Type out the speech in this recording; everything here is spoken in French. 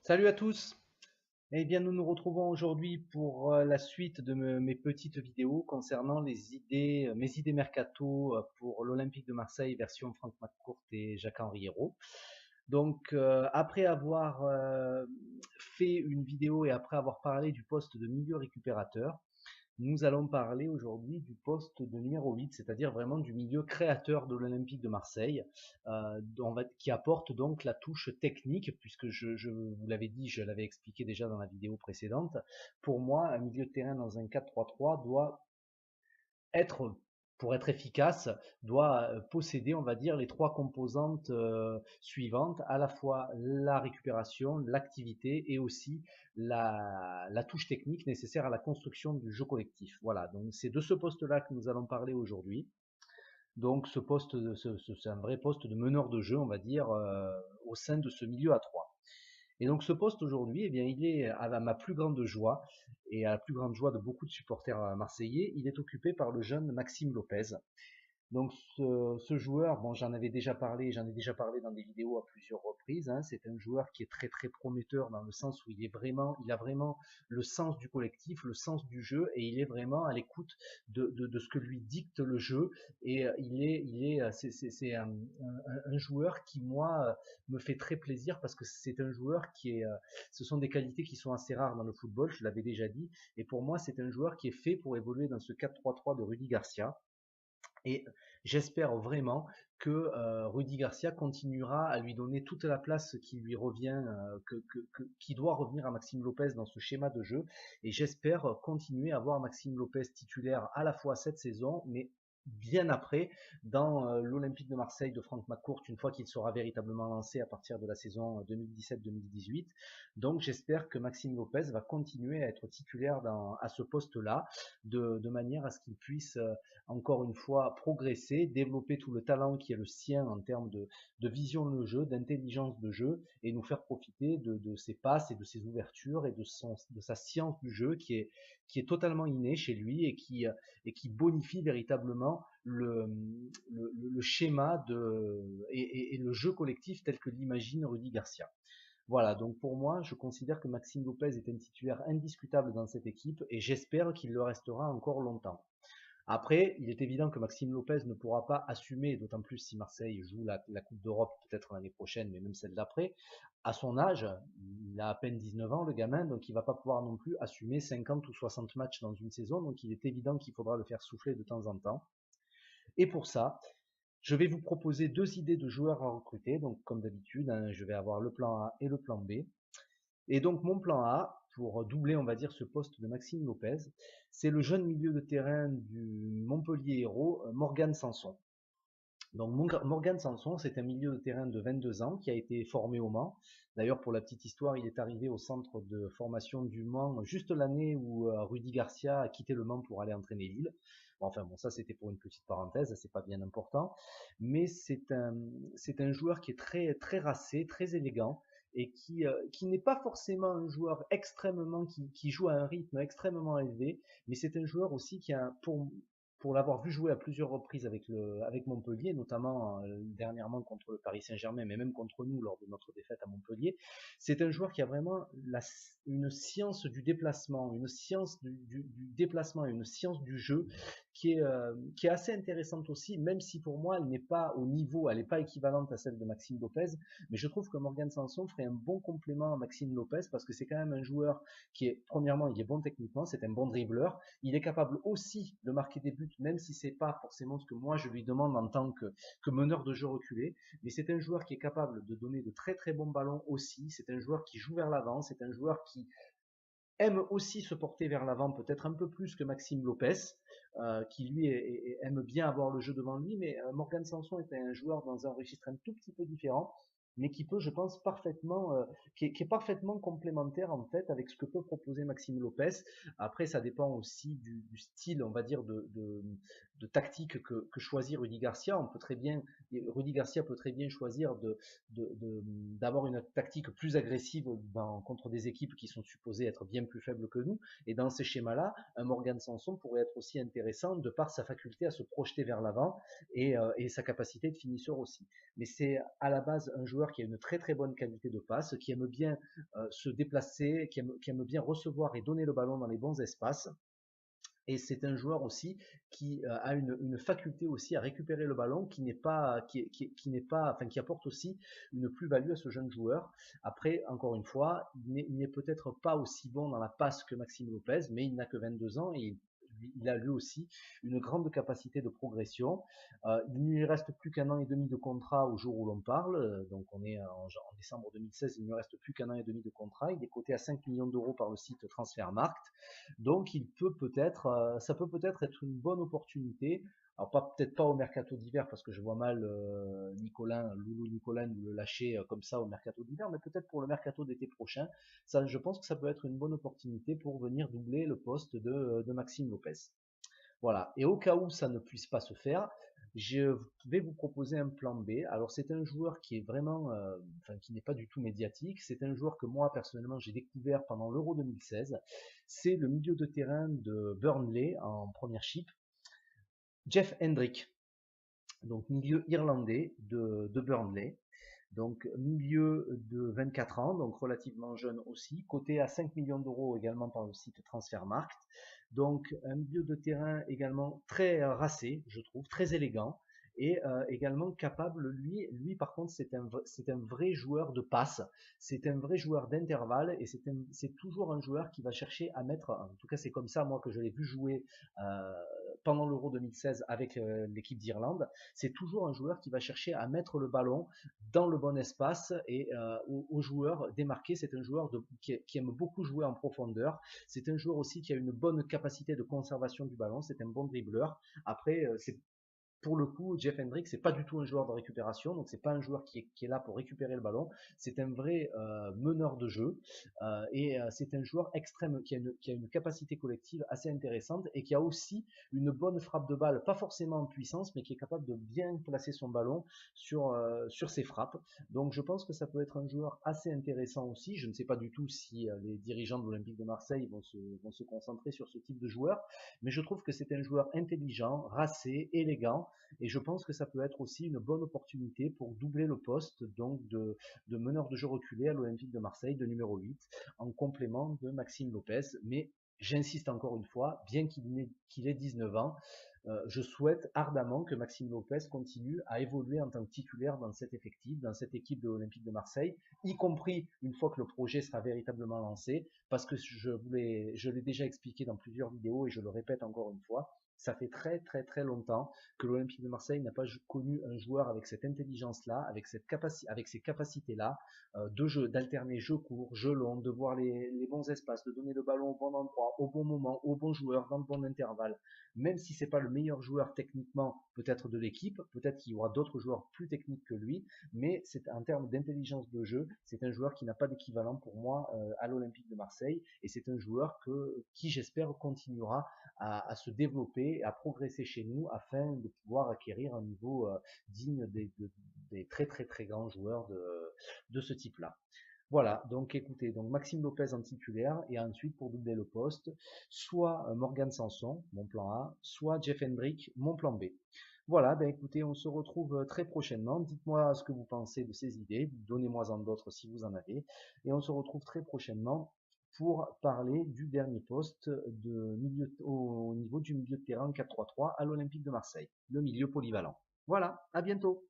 Salut à tous! Eh bien, nous nous retrouvons aujourd'hui pour la suite de mes petites vidéos concernant mes idées mercato pour l'Olympique de Marseille version Franck McCourt et Jacques-Henri Hérault. Donc, après avoir fait une vidéo et après avoir parlé du poste de milieu récupérateur, nous allons parler aujourd'hui du poste de numéro 8, c'est-à-dire vraiment du milieu créateur de l'Olympique de Marseille, qui apporte donc la touche technique, puisque je vous l'avais dit, je l'avais expliqué déjà dans la vidéo précédente. Pour moi, un milieu de terrain dans un 4-3-3 doit être, pour être efficace, doit posséder, on va dire, les trois composantes suivantes, à la fois la récupération, l'activité et aussi la touche technique nécessaire à la construction du jeu collectif. Voilà, donc c'est de ce poste-là que nous allons parler aujourd'hui. Donc ce poste, c'est un vrai poste de meneur de jeu, on va dire, au sein de ce milieu à 3. Et donc ce poste aujourd'hui, eh bien, il est à ma plus grande joie et à la plus grande joie de beaucoup de supporters marseillais, il est occupé par le jeune Maxime Lopez. Donc ce joueur, bon, j'en ai déjà parlé dans des vidéos à plusieurs reprises, hein. C'est un joueur qui est très très prometteur dans le sens où il a vraiment le sens du collectif, le sens du jeu, et il est vraiment à l'écoute de ce que lui dicte le jeu. Et c'est un joueur qui moi me fait très plaisir parce que c'est un joueur ce sont des qualités qui sont assez rares dans le football, je l'avais déjà dit, et pour moi c'est un joueur qui est fait pour évoluer dans ce 4-3-3 de Rudy Garcia. Et j'espère vraiment que Rudy Garcia continuera à lui donner toute la place qui lui revient, qui doit revenir à Maxime Lopez dans ce schéma de jeu. Et j'espère continuer à voir Maxime Lopez titulaire à la fois cette saison, mais bien après, dans l'Olympique de Marseille de Franck McCourt, une fois qu'il sera véritablement lancé à partir de la saison 2017-2018. Donc j'espère que Maxime Lopez va continuer à être titulaire à ce poste-là, de manière à ce qu'il puisse encore une fois progresser, développer tout le talent qui est le sien en termes de vision de jeu, d'intelligence de jeu, et nous faire profiter de ses passes et de ses ouvertures et de sa science du jeu qui est totalement innée chez lui et qui bonifie véritablement le schéma et le jeu collectif tel que l'imagine Rudy Garcia. Voilà, donc pour moi, je considère que Maxime Lopez est un titulaire indiscutable dans cette équipe et j'espère qu'il le restera encore longtemps. Après, il est évident que Maxime Lopez ne pourra pas assumer, d'autant plus si Marseille joue la Coupe d'Europe peut-être l'année prochaine, mais même celle d'après. À son âge, il a à peine 19 ans, le gamin, donc il va pas pouvoir non plus assumer 50 ou 60 matchs dans une saison, donc il est évident qu'il faudra le faire souffler de temps en temps. Et pour ça, je vais vous proposer deux idées de joueurs à recruter. Donc, comme d'habitude, hein, je vais avoir le plan A et le plan B. Et donc, mon plan A, pour doubler, on va dire, ce poste de Maxime Lopez, c'est le jeune milieu de terrain du Montpellier Hérault, Morgan Sanson. Donc Morgan Sanson, c'est un milieu de terrain de 22 ans qui a été formé au Mans. D'ailleurs, pour la petite histoire, il est arrivé au centre de formation du Mans juste l'année où Rudy Garcia a quitté le Mans pour aller entraîner Lille. Bon, enfin bon, ça c'était pour une petite parenthèse, c'est pas bien important. Mais c'est un joueur qui est très, très racé, très élégant et qui n'est pas forcément un joueur qui joue à un rythme extrêmement élevé, mais c'est un joueur aussi qui a, pour l'avoir vu jouer à plusieurs reprises avec Montpellier, notamment dernièrement contre le Paris Saint-Germain, mais même contre nous lors de notre défaite à Montpellier, c'est un joueur qui a vraiment une science du déplacement, une science du déplacement et une science du jeu qui est assez intéressante aussi, même si pour moi elle n'est pas au niveau, elle n'est pas équivalente à celle de Maxime Lopez, mais je trouve que Morgan Sanson ferait un bon complément à Maxime Lopez parce que c'est quand même un joueur qui est, premièrement, il est bon techniquement, c'est un bon dribbleur, il est capable aussi de marquer des buts, même si c'est pas forcément ce que moi je lui demande en tant que meneur de jeu reculé, mais c'est un joueur qui est capable de donner de très très bons ballons aussi, c'est un joueur qui joue vers l'avant, c'est un joueur qui aime aussi se porter vers l'avant, peut-être un peu plus que Maxime Lopez, qui lui aime bien avoir le jeu devant lui, mais Morgan Sanson est un joueur dans un registre un tout petit peu différent, mais qui peut, je pense, qui est parfaitement complémentaire en fait avec ce que peut proposer Maxime Lopez. Après, ça dépend aussi du style, on va dire, tactique que choisit Rudy Garcia. Rudy Garcia peut très bien choisir d'avoir une tactique plus agressive contre des équipes qui sont supposées être bien plus faibles que nous. Et dans ces schémas-là, un Morgan Sanson pourrait être aussi intéressant de par sa faculté à se projeter vers l'avant et sa capacité de finisseur aussi. Mais c'est à la base un joueur qui a une très très bonne qualité de passe, qui aime bien se déplacer, qui aime bien recevoir et donner le ballon dans les bons espaces. Et c'est un joueur aussi qui a une faculté aussi à récupérer le ballon qui n'est pas, n'est pas, enfin qui apporte aussi une plus-value à ce jeune joueur. Après, encore une fois, il n'est peut-être pas aussi bon dans la passe que Maxime Lopez, mais il n'a que 22 ans et il a lui aussi une grande capacité de progression. Il ne lui reste plus qu'un an et demi de contrat au jour où l'on parle, donc on est en décembre 2016, il ne lui reste plus qu'un an et demi de contrat, il est coté à 5 millions d'euros par le site Transfermarkt, donc ça peut peut-être être une bonne opportunité. Alors peut-être pas au mercato d'hiver parce que je vois mal Loulou Nicolin nous le lâcher comme ça au mercato d'hiver, mais peut-être pour le mercato d'été prochain. Ça, je pense que ça peut être une bonne opportunité pour venir doubler le poste de Maxime Lopez. Voilà. Et au cas où ça ne puisse pas se faire, je vais vous proposer un plan B. Alors c'est un joueur qui est vraiment, enfin qui n'est pas du tout médiatique. C'est un joueur que moi personnellement j'ai découvert pendant l'Euro 2016. C'est le milieu de terrain de Burnley en première chip, Jeff Hendrick, donc milieu irlandais de Burnley. Donc milieu de 24 ans, donc relativement jeune aussi, coté à 5 millions d'euros également par le site Transfermarkt. Donc un milieu de terrain également très racé, je trouve, très élégant, et également capable, lui par contre c'est un vrai joueur de passe, c'est un vrai joueur d'intervalle, et c'est toujours un joueur qui va chercher à mettre, en tout cas c'est comme ça moi que je l'ai vu jouer pendant l'Euro 2016 avec l'équipe d'Irlande, c'est toujours un joueur qui va chercher à mettre le ballon dans le bon espace et aux joueurs démarqués. C'est un joueur qui aime beaucoup jouer en profondeur. C'est un joueur aussi qui a une bonne capacité de conservation du ballon. C'est un bon dribbleur. Après, c'est pour le coup, Jeff Hendrick, c'est pas du tout un joueur de récupération, donc c'est pas un joueur qui est là pour récupérer le ballon. C'est un vrai meneur de jeu et c'est un joueur extrême qui a une capacité collective assez intéressante et qui a aussi une bonne frappe de balle, pas forcément en puissance, mais qui est capable de bien placer son ballon sur ses frappes. Donc je pense que ça peut être un joueur assez intéressant aussi. Je ne sais pas du tout si les dirigeants de l'Olympique de Marseille vont se concentrer sur ce type de joueur, mais je trouve que c'est un joueur intelligent, racé, élégant, et je pense que ça peut être aussi une bonne opportunité pour doubler le poste donc de meneur de jeu reculé à l'Olympique de Marseille, de numéro 8, en complément de Maxime Lopez. Mais j'insiste encore une fois, bien qu'il ait 19 ans, je souhaite ardemment que Maxime Lopez continue à évoluer en tant que titulaire dans cet effectif, dans cette équipe de l'Olympique de Marseille, y compris une fois que le projet sera véritablement lancé, parce que je l'ai déjà expliqué dans plusieurs vidéos et je le répète encore une fois, ça fait très très très longtemps que l'Olympique de Marseille n'a pas connu un joueur avec cette intelligence-là, avec ces capacités-là de jeu, d'alterner jeu court, jeu long, de voir les bons espaces, de donner le ballon au bon endroit, au bon moment, au bon joueur, dans le bon intervalle. Même si c'est pas le meilleur joueur techniquement peut-être de l'équipe, peut-être qu'il y aura d'autres joueurs plus techniques que lui, mais c'est en termes d'intelligence de jeu, c'est un joueur qui n'a pas d'équivalent pour moi à l'Olympique de Marseille, et c'est un joueur qui j'espère continuera à se développer, à progresser chez nous afin de pouvoir acquérir un niveau digne des très très très grands joueurs de ce type-là. Voilà, donc écoutez, donc Maxime Lopez en titulaire, et ensuite pour doubler le poste, soit Morgan Sanson, mon plan A, soit Jeff Hendrick, mon plan B. Voilà, ben écoutez, on se retrouve très prochainement. Dites-moi ce que vous pensez de ces idées, donnez-moi-en d'autres si vous en avez, et on se retrouve très prochainement pour parler du dernier poste au niveau du milieu de terrain 4-3-3 à l'Olympique de Marseille, le milieu polyvalent. Voilà, à bientôt.